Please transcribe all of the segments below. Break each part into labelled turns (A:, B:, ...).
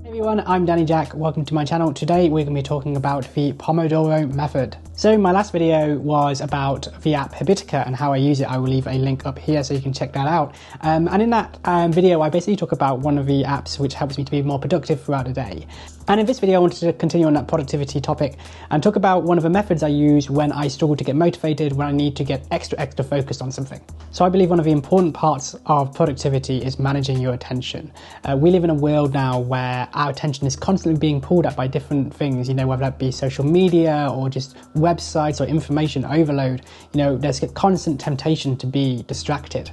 A: Hey everyone, I'm Danny Jack. Welcome to my channel. Today we're going to be talking about the Pomodoro Method. So my last video was about the app Habitica and how I use it. I will leave a link up here so you can check that out. And in that video I basically talk about one of the apps which helps me to be more productive throughout the day. And in this video I wanted to continue on that productivity topic and talk about one of the methods I use when I struggle to get motivated, when I need to get extra focused on something. So I believe one of the important parts of productivity is managing your attention. We live in a world now where our attention is constantly being pulled at by different things, whether that be social media or just websites or information overload. There's a constant temptation to be distracted.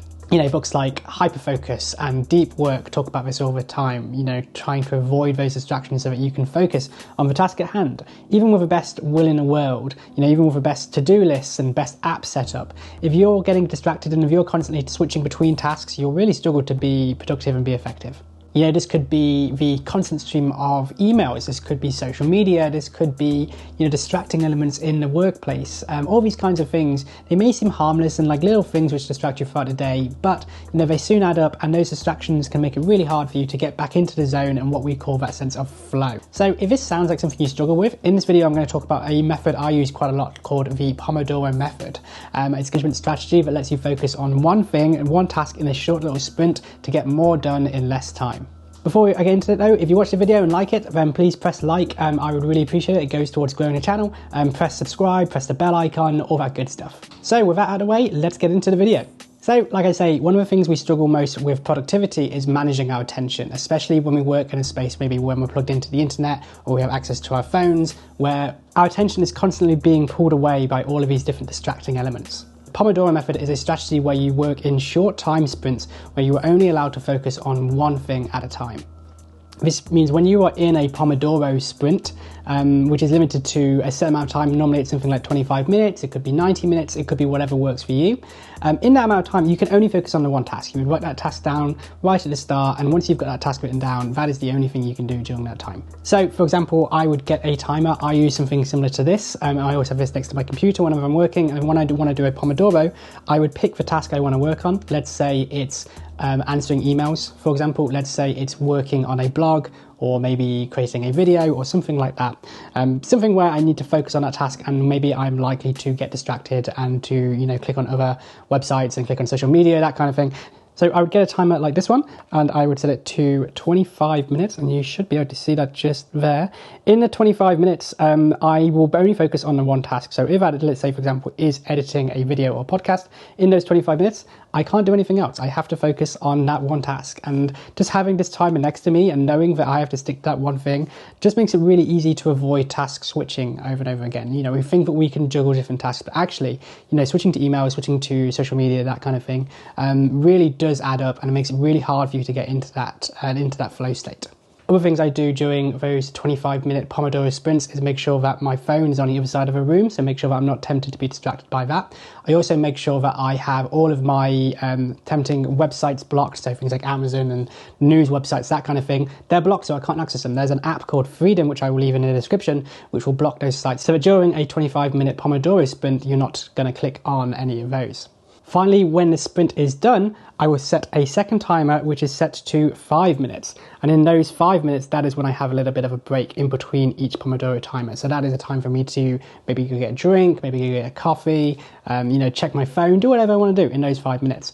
A: Books like Hyperfocus and Deep Work talk about this all the time, trying to avoid those distractions so that you can focus on the task at hand. Even with the best will in the world, even with the best to-do lists and best app setup, if you're getting distracted and if you're constantly switching between tasks, you'll really struggle to be productive and be effective. This could be the constant stream of emails, this could be social media, this could be, distracting elements in the workplace. All these kinds of things, they may seem harmless and like little things which distract you throughout the day, but they soon add up, and those distractions can make it really hard for you to get back into the zone and what we call that sense of flow. So if this sounds like something you struggle with, in this video I'm going to talk about a method I use quite a lot called the Pomodoro Method. It's a management strategy that lets you focus on one thing and one task in a short little sprint to get more done in less time. Before I get into it though, if you watch the video and like it, then please press like. I would really appreciate it. It goes towards growing the channel. Press subscribe, press the bell icon, all that good stuff. So with that out of the way, let's get into the video. So like I say, one of the things we struggle most with productivity is managing our attention, especially when we work in a space, maybe when we're plugged into the internet or we have access to our phones, where our attention is constantly being pulled away by all of these different distracting elements. Pomodoro Method is a strategy where you work in short time sprints where you are only allowed to focus on one thing at a time. This means when you are in a Pomodoro sprint, which is limited to a set amount of time, normally it's something like 25 minutes, it could be 90 minutes, it could be whatever works for you. In that amount of time, you can only focus on the one task. You would write that task down right at the start, and once you've got that task written down, that is the only thing you can do during that time. So for example, I would get a timer. I use something similar to this. I always have this next to my computer whenever I'm working, and when I want to do a Pomodoro, I would pick the task I want to work on. Let's say it's answering emails, for example. Let's say it's working on a blog or maybe creating a video or something like that. Something where I need to focus on that task and maybe I'm likely to get distracted and to, click on other websites and click on social media, that kind of thing. So I would get a timer like this one and I would set it to 25 minutes and you should be able to see that just there. In the 25 minutes, I will only focus on the one task. So if that, let's say for example, is editing a video or podcast, in those 25 minutes, I can't do anything else. I have to focus on that one task, and just having this timer next to me and knowing that I have to stick to that one thing just makes it really easy to avoid task switching over and over again. We think that we can juggle different tasks, but actually, switching to email, switching to social media, that kind of thing, really does add up, and it makes it really hard for you to get into that flow state. Other things I do during those 25-minute Pomodoro sprints is make sure that my phone is on the other side of a room, so make sure that I'm not tempted to be distracted by that. I also make sure that I have all of my tempting websites blocked, so things like Amazon and news websites, that kind of thing. They're blocked, so I can't access them. There's an app called Freedom, which I will leave in the description, which will block those sites, so that during a 25-minute Pomodoro sprint, you're not going to click on any of those. Finally, when the sprint is done, I will set a second timer, which is set to 5 minutes. And in those 5 minutes, that is when I have a little bit of a break in between each Pomodoro timer. So that is a time for me to maybe go get a drink, maybe go get a coffee, check my phone, do whatever I want to do in those 5 minutes.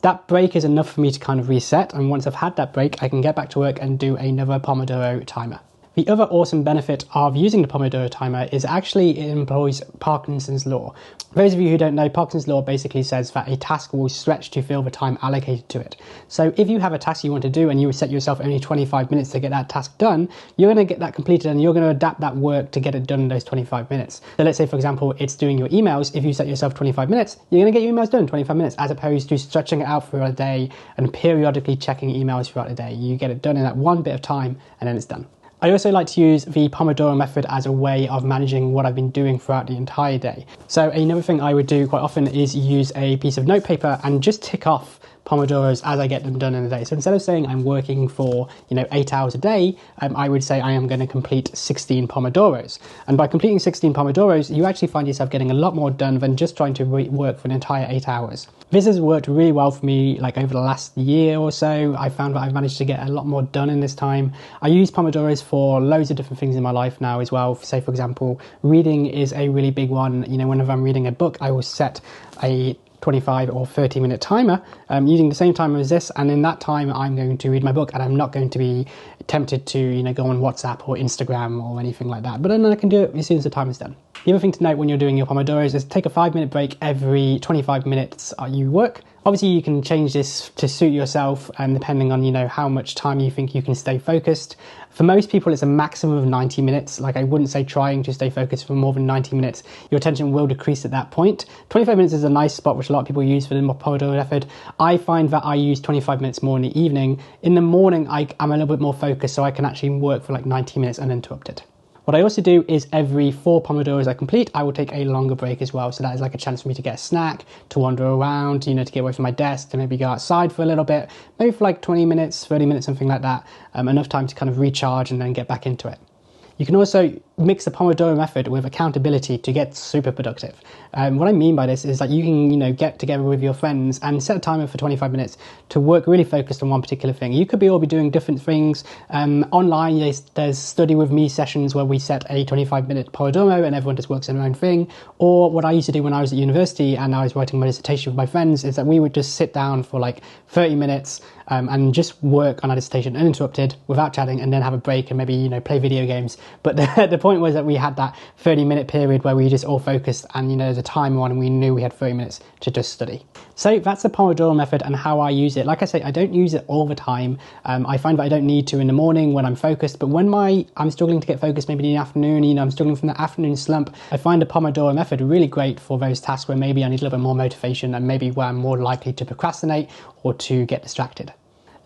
A: That break is enough for me to kind of reset. And once I've had that break, I can get back to work and do another Pomodoro timer. The other awesome benefit of using the Pomodoro timer is actually it employs Parkinson's law. For those of you who don't know, Parkinson's law basically says that a task will stretch to fill the time allocated to it. So if you have a task you want to do and you set yourself only 25 minutes to get that task done, you're going to get that completed and you're going to adapt that work to get it done in those 25 minutes. So let's say, for example, it's doing your emails. If you set yourself 25 minutes, you're going to get your emails done in 25 minutes, as opposed to stretching it out throughout a day and periodically checking emails throughout the day. You get it done in that one bit of time and then it's done. I also like to use the Pomodoro Method as a way of managing what I've been doing throughout the entire day. So another thing I would do quite often is use a piece of notepaper and just tick off Pomodoros as I get them done in the day. So instead of saying I'm working for 8 hours a day, I would say I am going to complete 16 Pomodoros. And by completing 16 Pomodoros, you actually find yourself getting a lot more done than just trying to work for an entire 8 hours. This has worked really well for me, like over the last year or so. I found that I've managed to get a lot more done in this time. I use Pomodoros for loads of different things in my life now as well. Say, for example, reading is a really big one. Whenever I'm reading a book, I will set a 25 or 30 minute timer using the same timer as this, and in that time I'm going to read my book, and I'm not going to be tempted to go on WhatsApp or Instagram or anything like that, but then I can do it as soon as the time is done. The other thing to note when you're doing your Pomodoros is take a 5-minute break every 25 minutes you work. Obviously you can change this to suit yourself, and depending on how much time you think you can stay focused. For most people it's a maximum of 90 minutes. Like, I wouldn't say trying to stay focused for more than 90 minutes. Your attention will decrease at that point. 25 minutes is a nice spot which a lot of people use for the Pomodoro method. I find that I use 25 minutes more in the evening. In the morning I'm a little bit more focused, so I can actually work for like 90 minutes uninterrupted. What I also do is every 4 Pomodoros I complete, I will take a longer break as well. So that is like a chance for me to get a snack, to wander around, to get away from my desk, to maybe go outside for a little bit, maybe for like 20 minutes, 30 minutes, something like that. Enough time to kind of recharge and then get back into it. You can also mix the Pomodoro method with accountability to get super productive. What I mean by this is that you can, get together with your friends and set a timer for 25 minutes to work really focused on one particular thing. You could all be doing different things. Online, there's study with me sessions where we set a 25-minute Pomodoro and everyone just works on their own thing. Or what I used to do when I was at university and I was writing my dissertation with my friends is that we would just sit down for like 30 minutes and just work on our dissertation uninterrupted without chatting, and then have a break and maybe play video games. But the point was that we had that 30-minute period where we just all focused, and there's a timer on and we knew we had 30 minutes to just study. So that's the Pomodoro method and how I use it. Like I say, I don't use it all the time. I find that I don't need to in the morning when I'm focused, but when I'm struggling to get focused, maybe in the afternoon, I'm struggling from the afternoon slump, I find the Pomodoro method really great for those tasks where maybe I need a little bit more motivation and maybe where I'm more likely to procrastinate or to get distracted.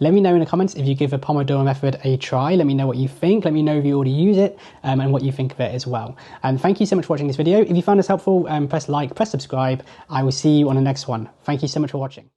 A: Let me know in the comments if you give the Pomodoro method a try. Let me know what you think. Let me know if you already use it and what you think of it as well. And thank you so much for watching this video. If you found this helpful, press like, press subscribe. I will see you on the next one. Thank you so much for watching.